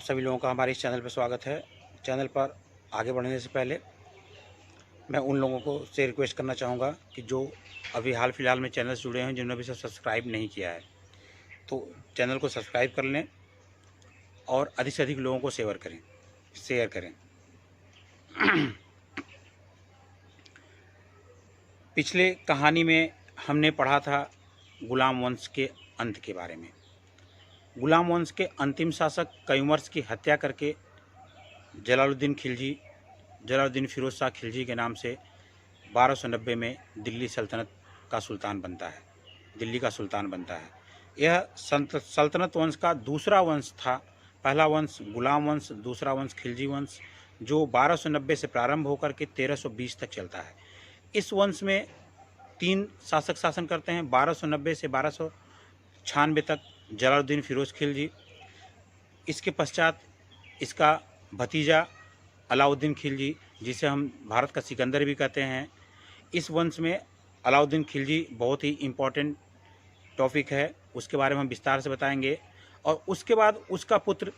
सभी लोगों का हमारे इस चैनल पर स्वागत है। चैनल पर आगे बढ़ने से पहले मैं उन लोगों को से रिक्वेस्ट करना चाहूँगा कि जो अभी हाल फिलहाल में चैनल से जुड़े हैं, जिन्होंने अभी सब्सक्राइब नहीं किया है, तो चैनल को सब्सक्राइब कर लें और अधिक से अधिक लोगों को शेयर करें। पिछले कहानी में हमने पढ़ा था गुलाम वंश के अंत के बारे में। गुलाम वंश के अंतिम शासक कयूमर्स की हत्या करके जलालुद्दीन फ़िरोज़ शाह खिलजी के नाम से 1290 में दिल्ली का सुल्तान बनता है। यह सल्तनत वंश का दूसरा वंश था। पहला वंश गुलाम वंश, दूसरा वंश खिलजी वंश, जो 1290 से प्रारंभ होकर के 1320 तक चलता है। इस वंश में 3 शासक शासन करते हैं। 1290 से 1296 तक जलालुद्दीन फ़िरोज़ खिलजी। इसके पश्चात इसका भतीजा अलाउद्दीन खिलजी, जिसे हम भारत का सिकंदर भी कहते हैं। इस वंश में अलाउद्दीन खिलजी बहुत ही इम्पोर्टेंट टॉपिक है, उसके बारे में हम विस्तार से बताएंगे। और उसके बाद उसका पुत्र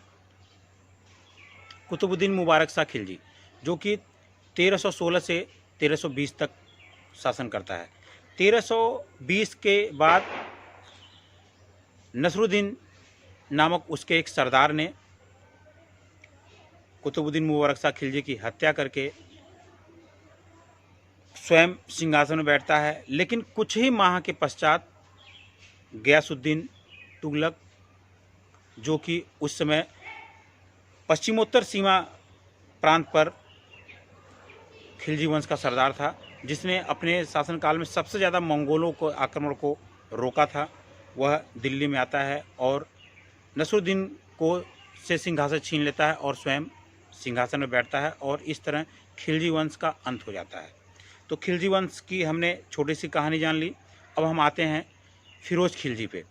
कुतुबुद्दीन मुबारक शाह खिलजी, जो कि 1316 से 1320 तक शासन करता है। 1320 के बाद नसरुद्दीन नामक उसके एक सरदार ने कुतुबुद्दीन मुबारक शाह खिलजी की हत्या करके स्वयं सिंहासन में बैठता है। लेकिन कुछ ही माह के पश्चात गयासुद्दीन तुगलक, जो कि उस समय पश्चिमोत्तर सीमा प्रांत पर खिलजी वंश का सरदार था, जिसने अपने शासनकाल में सबसे ज़्यादा मंगोलों को आक्रमण को रोका था, वह दिल्ली में आता है और नसरुद्दीन को से सिंहासन छीन लेता है और स्वयं सिंहासन में बैठता है। और इस तरह खिलजी वंश का अंत हो जाता है। तो खिलजी वंश की हमने छोटी सी कहानी जान ली। अब हम आते हैं फ़िरोज़ खिलजी पे।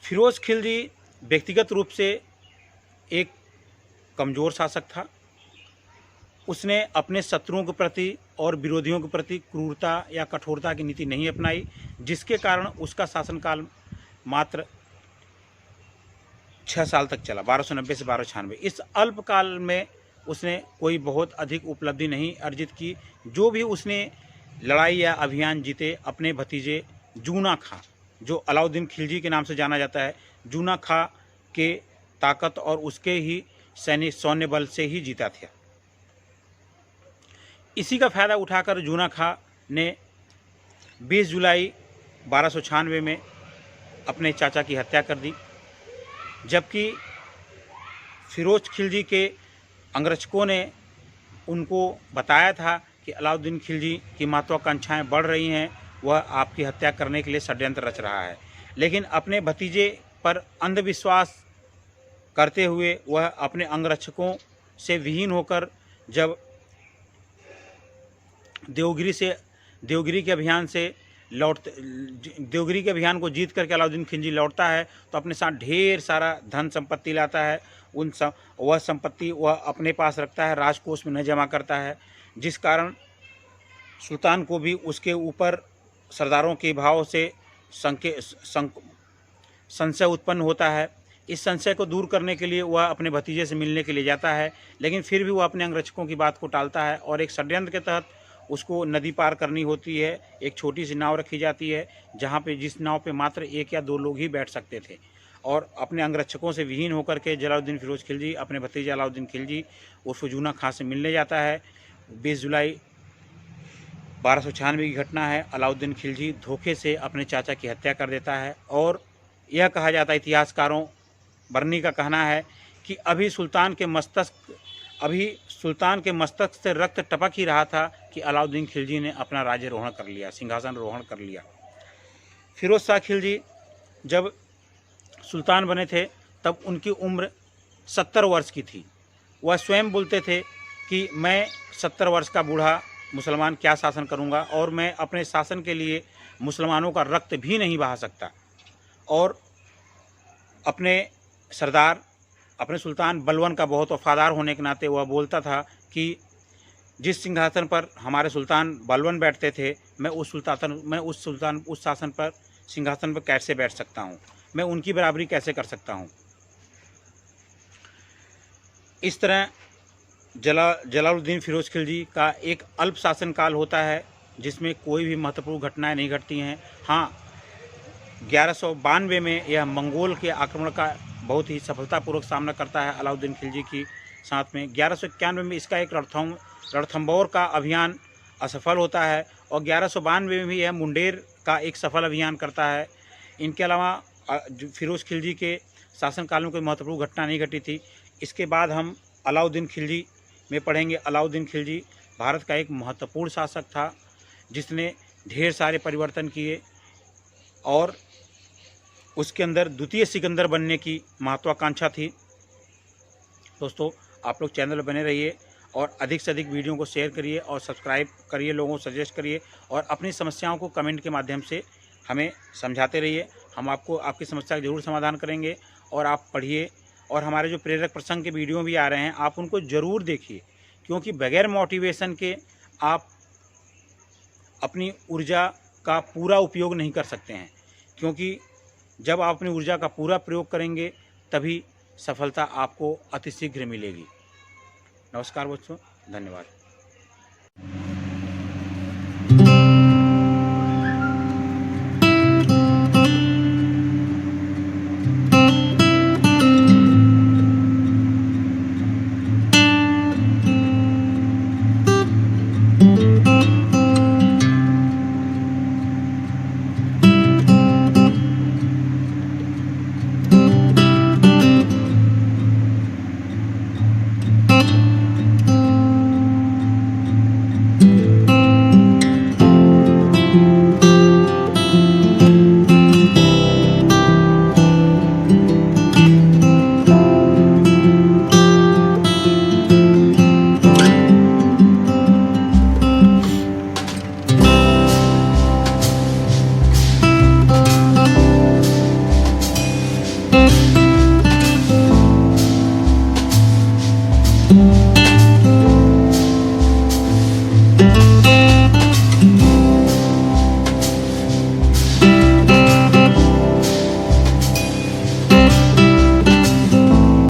फ़िरोज़ खिलजी व्यक्तिगत रूप से एक कमज़ोर शासक था। उसने अपने शत्रुओं के प्रति और विरोधियों के प्रति क्रूरता या कठोरता की नीति नहीं अपनाई, जिसके कारण उसका शासनकाल मात्र 6 साल तक चला, 1290 से 1296। इस अल्पकाल में उसने कोई बहुत अधिक उपलब्धि नहीं अर्जित की। जो भी उसने लड़ाई या अभियान जीते, अपने भतीजे जूना खां, जो अलाउद्दीन खिलजी के नाम से जाना जाता है, जूना खां के ताकत और उसके ही सैन्य बल से ही जीता था। इसी का फ़ायदा उठाकर जूना खां ने 20 जुलाई 1296 में अपने चाचा की हत्या कर दी। जबकि फ़िरोज़ खिलजी के अंगरक्षकों ने उनको बताया था कि अलाउद्दीन खिलजी की महत्वाकांक्षाएं बढ़ रही हैं, वह आपकी हत्या करने के लिए षड्यंत्र रच रहा है। लेकिन अपने भतीजे पर अंधविश्वास करते हुए वह अपने अंगरक्षकों से विहीन होकर जब देवगिरी के अभियान को जीत करके अलाउद्दीन खिलजी लौटता है, तो अपने साथ ढेर सारा धन संपत्ति लाता है। वह संपत्ति वह अपने पास रखता है, राजकोष में न जमा करता है, जिस कारण सुल्तान को भी उसके ऊपर सरदारों के भाव से संशय उत्पन्न होता है। इस संशय को दूर करने के लिए वह अपने भतीजे से मिलने के लिए जाता है, लेकिन फिर भी वह अपने अंगरक्षकों की बात को टालता है और एक षड्यंत्र के तहत उसको नदी पार करनी होती है। एक छोटी सी नाव रखी जाती है, जिस नाव पे मात्र 1 या 2 लोग ही बैठ सकते थे। और अपने अंगरक्षकों से विहीन होकर के जलालुद्दीन फ़िरोज़ खिलजी अपने भतीजे अलाउद्दीन खिलजी उर्फ जूना खां से मिलने जाता है। 20 जुलाई 1296 की घटना है। अलाउद्दीन खिलजी धोखे से अपने चाचा की हत्या कर देता है। और यह कहा जाता है, इतिहासकारों बर्नी का कहना है कि अभी सुल्तान के मस्तक से रक्त टपक ही रहा था कि अलाउद्दीन खिलजी ने अपना राज्यारोहण कर लिया, सिंहासन रोहण कर लिया। फ़िरोज़ शाह खिलजी जब सुल्तान बने थे तब उनकी उम्र 70 वर्ष की थी। वह स्वयं बोलते थे कि मैं 70 वर्ष का बूढ़ा मुसलमान क्या शासन करूंगा, और मैं अपने शासन के लिए मुसलमानों का रक्त भी नहीं बहा सकता। और अपने सरदार, अपने सुल्तान बलवन का बहुत वफादार होने के नाते वह बोलता था कि जिस सिंहासन पर हमारे सुल्तान बलवन बैठते थे, मैं उस सिंहासन पर कैसे बैठ सकता हूँ, मैं उनकी बराबरी कैसे कर सकता हूँ। इस तरह जलालुद्दीन फिरोज़ खिलजी का एक अल्प शासन काल होता है जिसमें कोई भी महत्वपूर्ण घटनाएं नहीं घटती हैं। हाँ, 1192 में यह मंगोल के आक्रमण का बहुत ही सफलतापूर्वक सामना करता है अलाउद्दीन खिलजी की साथ में। 1191 में इसका एक रणथंभौर का अभियान असफल होता है और 1192 में भी यह मुंडेर का एक सफल अभियान करता है। इनके अलावा फिरोज़ खिलजी के शासनकाल में कोई महत्वपूर्ण घटना नहीं घटी थी। इसके बाद हम अलाउद्दीन खिलजी में पढ़ेंगे। अलाउद्दीन खिलजी भारत का एक महत्वपूर्ण शासक था जिसने ढेर सारे परिवर्तन किए और उसके अंदर द्वितीय सिकंदर बनने की महत्वाकांक्षा थी। दोस्तों, आप लोग चैनल पर बने रहिए और अधिक से अधिक वीडियो को शेयर करिए और सब्सक्राइब करिए, लोगों को सजेस्ट करिए और अपनी समस्याओं को कमेंट के माध्यम से हमें समझाते रहिए। हम आपको आपकी समस्या का ज़रूर समाधान करेंगे और आप पढ़िए। और हमारे जो प्रेरक प्रसंग के वीडियो भी आ रहे हैं, आप उनको ज़रूर देखिए, क्योंकि बगैर मोटिवेशन के आप अपनी ऊर्जा का पूरा उपयोग नहीं कर सकते हैं। क्योंकि जब आप अपनी ऊर्जा का पूरा प्रयोग करेंगे तभी सफलता आपको अतिशीघ्र मिलेगी। नमस्कार दोस्तों, धन्यवाद।